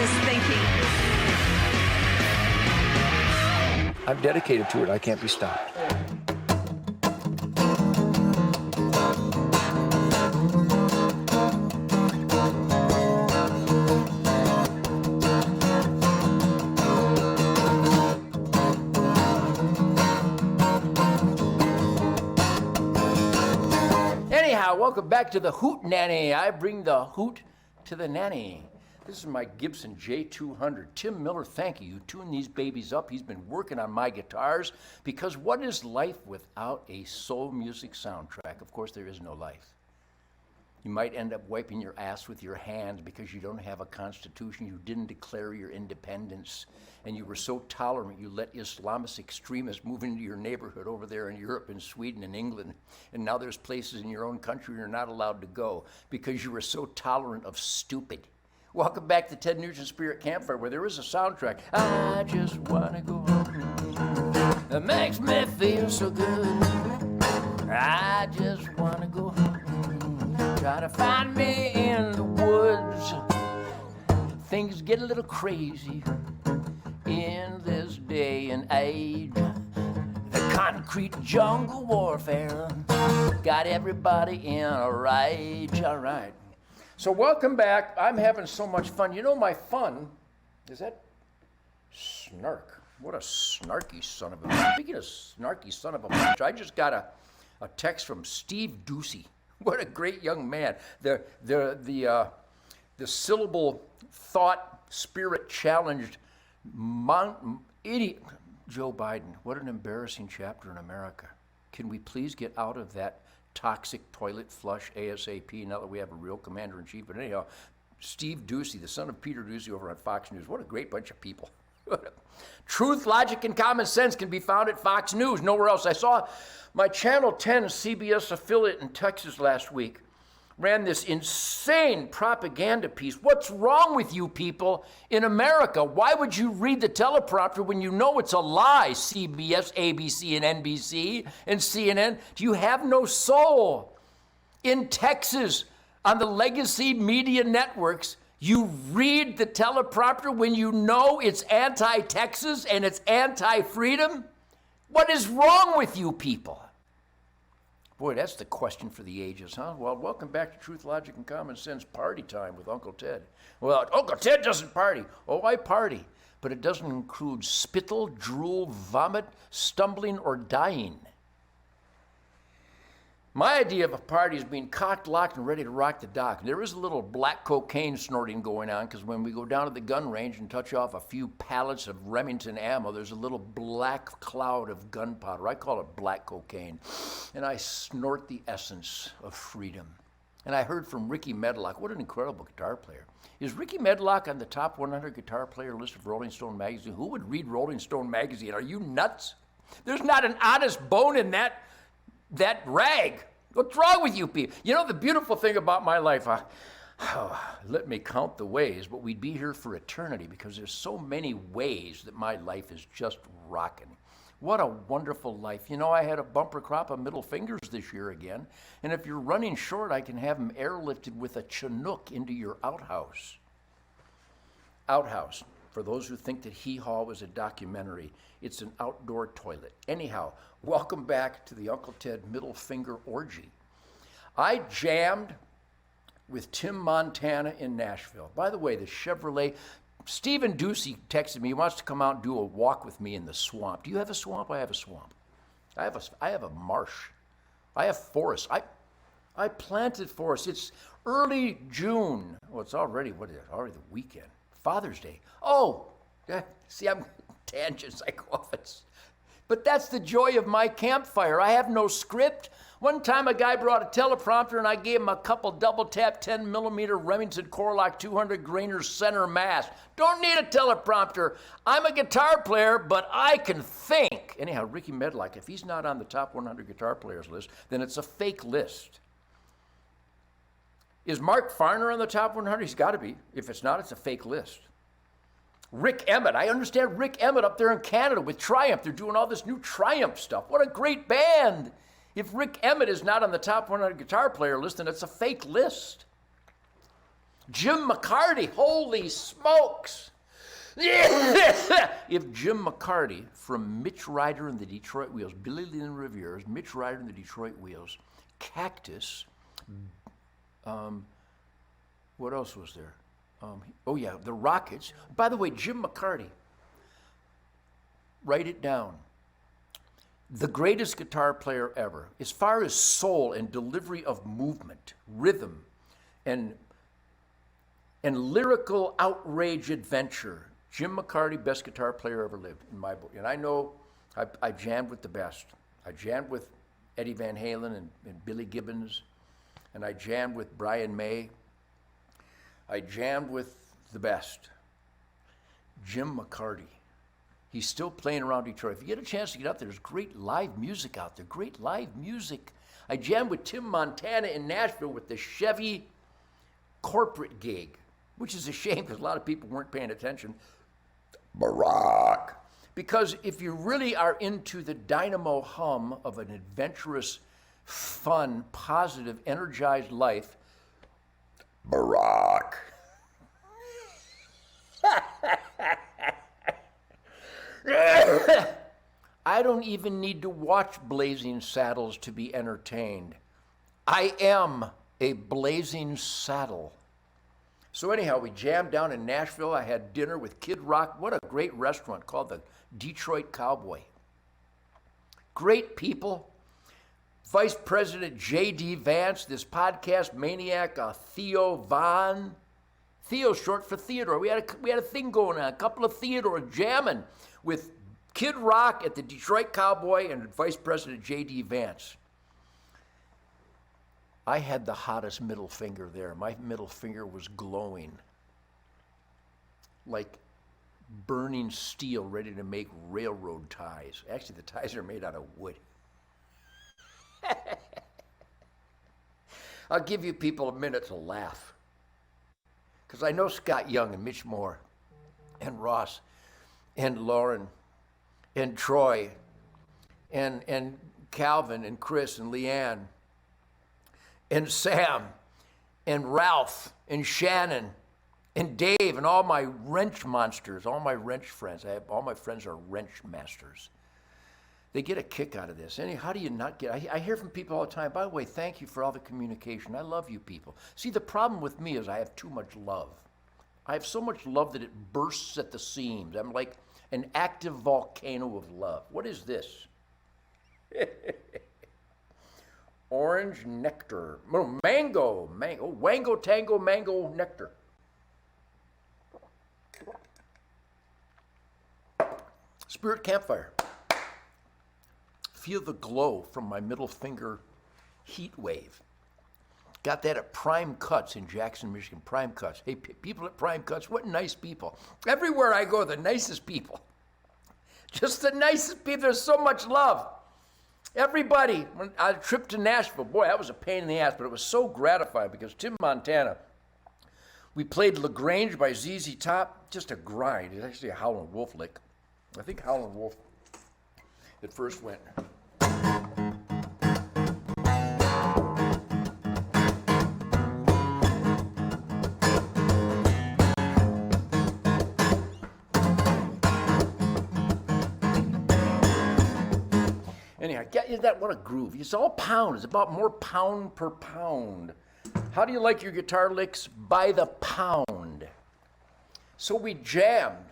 is thinking. I'm dedicated to it. I can't be stopped. Anyhow, welcome back to the Hoot Nanny. I bring the hoot to the nanny. This is my Gibson J200. Tim Miller, thank you. You tune these babies up. He's been working on my guitars because what is life without a soul music soundtrack? Of course, there is no life. You might end up wiping your ass with your hands because you don't have a constitution. You didn't declare your independence. And you were so tolerant, you let Islamist extremists move into your neighborhood over there in Europe and Sweden and England. And now there's places in your own country you're not allowed to go because you were so tolerant of stupid. Welcome back to Ted Nugent Spirit Campfire, where there is a soundtrack. I just want to go home. It makes me feel so good. I just want to go home. Try to find me in the woods. Things get a little crazy in this day and age. The concrete jungle warfare got everybody in a rage. All right. So welcome back. I'm having so much fun. You know my fun is that snark. What a snarky son of a... Speaking of snarky son of a bitch, I just got a text from Steve Ducey. What a great young man. The syllable thought spirit challenged idiot Joe Biden. What an embarrassing chapter in America. Can we please get out of that toxic toilet flush ASAP now that we have a real commander-in-chief? But anyhow, Steve Ducey, the son of Peter Ducey over on Fox News. What a great bunch of people. Truth, logic, and common sense can be found at Fox News, nowhere else. I saw my Channel 10 CBS affiliate in Texas last week ran this insane propaganda piece. What's wrong with you people in America? Why would you read the teleprompter when you know it's a lie? CBS, ABC, and NBC, and CNN. Do you have no soul? In Texas, on the legacy media networks, you read the teleprompter when you know it's anti-Texas and it's anti-freedom? What is wrong with you people? Boy, that's the question for the ages, huh? Well, welcome back to Truth, Logic, and Common Sense Party Time with Uncle Ted. Well, Uncle Ted doesn't party. Oh, I party. But it doesn't include spittle, drool, vomit, stumbling, or dying. My idea of a party is being cocked, locked, and ready to rock the dock. There is a little black cocaine snorting going on because when we go down to the gun range and touch off a few pallets of Remington ammo, there's a little black cloud of gunpowder. I call it black cocaine. And I snort the essence of freedom. And I heard from Ricky Medlock. What an incredible guitar player. Is Ricky Medlock on the top 100 guitar player list of Rolling Stone magazine? Who would read Rolling Stone magazine? Are you nuts? There's not an honest bone in that rag. What's wrong with you people? You know, the beautiful thing about my life, let me count the ways, but we'd be here for eternity because there's so many ways that my life is just rocking. What a wonderful life. You know, I had a bumper crop of middle fingers this year again, and if you're running short, I can have them airlifted with a Chinook into your outhouse. Outhouse. For those who think that Hee Haw was a documentary, it's an outdoor toilet. Anyhow, welcome back to the Uncle Ted Middle Finger Orgy. I jammed with Tim Montana in Nashville. By the way, the Chevrolet, Stephen Ducey texted me. He wants to come out and do a walk with me in the swamp. Do you have a swamp? I have a swamp. I have a marsh. I have forest. I planted forest. It's early June. Well, it's already, what is it? Already the weekend. Father's Day. Oh, see, I'm tangents. I go off. But that's the joy of my campfire. I have no script. One time a guy brought a teleprompter and I gave him a couple double tap 10 millimeter Remington Corlock 200 grainer center mass. Don't need a teleprompter. I'm a guitar player, but I can think. Anyhow, Ricky Medlock, if he's not on the top 100 guitar players list, then it's a fake list. Is Mark Farner on the top 100? He's got to be. If it's not, it's a fake list. Rick Emmett. I understand Rick Emmett up there in Canada with Triumph. They're doing all this new Triumph stuff. What a great band. If Rick Emmett is not on the top 100 guitar player list, then it's a fake list. Jim McCarty, holy smokes. If Jim McCarty from Mitch Ryder and the Detroit Wheels, Billy Lynn Rivera's Mitch Ryder and the Detroit Wheels, Cactus, what else was there? Oh yeah, the Rockets. By the way, Jim McCarty, write it down. The greatest guitar player ever. As far as soul and delivery of movement, rhythm, and lyrical outrage adventure, Jim McCarty, best guitar player ever lived in my book. And I know I jammed with the best. I jammed with Eddie Van Halen and Billy Gibbons, and I jammed with Brian May. I jammed with the best. Jim McCarty. He's still playing around Detroit. If you get a chance to get out there, there's great live music out there, great live music. I jammed with Tim Montana in Nashville with the Chevy corporate gig, which is a shame because a lot of people weren't paying attention. Barack. Because if you really are into the dynamo hum of an adventurous, fun, positive, energized life, Barack. I don't even need to watch Blazing Saddles to be entertained. I am a blazing saddle. So anyhow, we jammed down in Nashville. I had dinner with Kid Rock. What a great restaurant called the Detroit Cowboy. Great people. Vice President J.D. Vance, this podcast maniac, Theo Von. Theo's short for Theodore. We had a thing going on, a couple of Theodore jamming with Kid Rock at the Detroit Cowboy and Vice President J.D. Vance. I had the hottest middle finger there. My middle finger was glowing like burning steel ready to make railroad ties. Actually, the ties are made out of wood. I'll give you people a minute to laugh. Because I know Scott Young and Mitch Moore and Ross and Lauren and Troy and Calvin and Chris and Leanne and Sam and Ralph and Shannon and Dave and all my wrench monsters, all my wrench friends. All my friends are wrench masters. They get a kick out of this. How do you not get? I hear from people all the time, by the way, thank you for all the communication. I love you people. See, the problem with me is I have too much love. I have so much love that it bursts at the seams. I'm like an active volcano of love. What is this? Orange nectar. Oh, mango. Wango tango mango nectar. Spirit Campfire. Feel the glow from my middle finger heat wave. Got that at Prime Cuts in Jackson, Michigan. Prime Cuts. Hey, people at Prime Cuts, what nice people. Everywhere I go, the nicest people. Just the nicest people. There's so much love. Everybody. On a trip to Nashville, boy, that was a pain in the ass, but it was so gratifying because Tim Montana, we played LaGrange by ZZ Top. Just a grind. It's actually a Howlin' Wolf lick. I think Howlin' Wolf at first went. Anyhow, get that, what a groove. It's all pound. It's about more pound per pound. How do you like your guitar licks? By the pound. So we jammed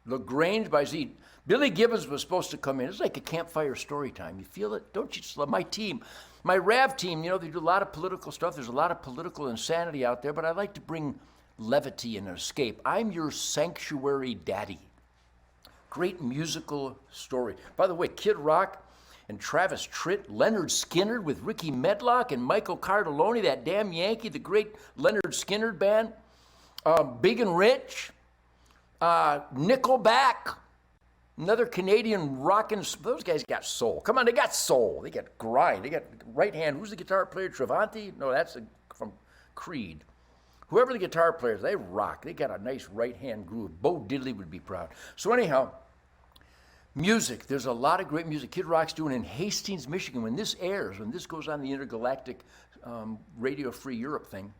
LaGrange by Z. Billy Gibbons was supposed to come in. It's like a campfire story time. You feel it? Don't you? My team, my RAV team, they do a lot of political stuff. There's a lot of political insanity out there, but I like to bring levity and escape. I'm your sanctuary daddy. Great musical story. By the way, Kid Rock and Travis Tritt, Leonard Skinner with Ricky Medlock and Michael Cardelloni, that damn Yankee, the great Leonard Skinner band, Big and Rich, Nickelback, another Canadian rockin', those guys got soul. Come on, they got soul. They got grind. They got right hand. Who's the guitar player? Travanti? No, that's from Creed. Whoever the guitar players, they rock. They got a nice right hand groove. Bo Diddley would be proud. So anyhow, music. There's a lot of great music. Kid Rock's doing in Hastings, Michigan. When this airs, when this goes on the intergalactic Radio Free Europe thing,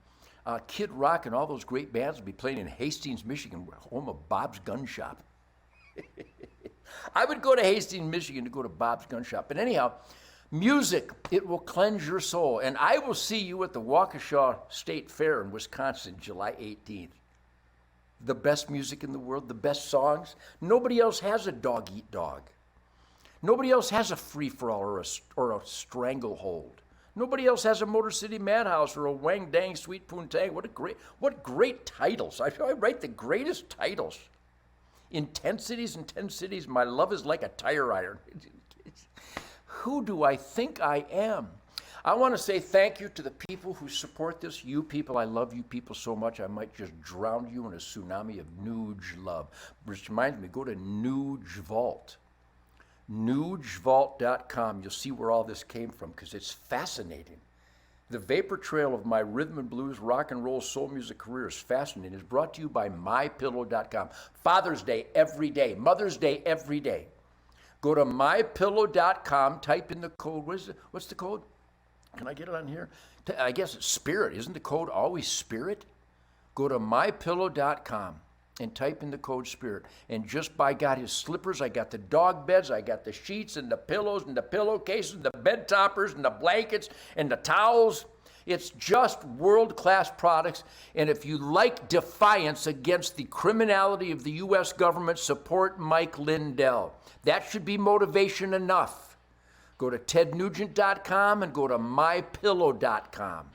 Kid Rock and all those great bands will be playing in Hastings, Michigan, home of Bob's Gun Shop. I would go to Hastings, Michigan to go to Bob's Gun Shop. But anyhow, music, it will cleanse your soul. And I will see you at the Waukesha State Fair in Wisconsin, July 18th. The best music in the world, the best songs. Nobody else has a dog-eat-dog. Nobody else has a free-for-all or a stranglehold. Nobody else has a Motor City Madhouse or a Wang Dang Sweet Poontang. What great titles. I write the greatest titles. In 10 cities, my love is like a tire iron. Who do I think I am? I want to say thank you to the people who support this. You people, I love you people so much, I might just drown you in a tsunami of Nuge love. Which reminds me, go to Nuge Vault. NugeVault.com. You'll see where all this came from because it's fascinating. The vapor trail of my rhythm and blues, rock and roll, soul music career is fascinating. It's brought to you by MyPillow.com. Father's Day every day. Mother's Day every day. Go to MyPillow.com. Type in the code. What's the code? Can I get it on here? I guess it's Spirit. Isn't the code always Spirit? Go to MyPillow.com. and type in the code SPIRIT. And just by God, his slippers, I got the dog beds, I got the sheets and the pillows and the pillowcases, and the bed toppers and the blankets and the towels. It's just world-class products. And if you like defiance against the criminality of the U.S. government, support Mike Lindell. That should be motivation enough. Go to tednugent.com and go to mypillow.com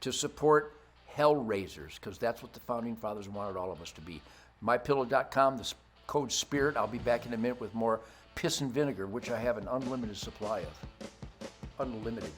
to support Hellraisers, because that's what the Founding Fathers wanted all of us to be. MyPillow.com, the code SPIRIT. I'll be back in a minute with more piss and vinegar, which I have an unlimited supply of. Unlimited.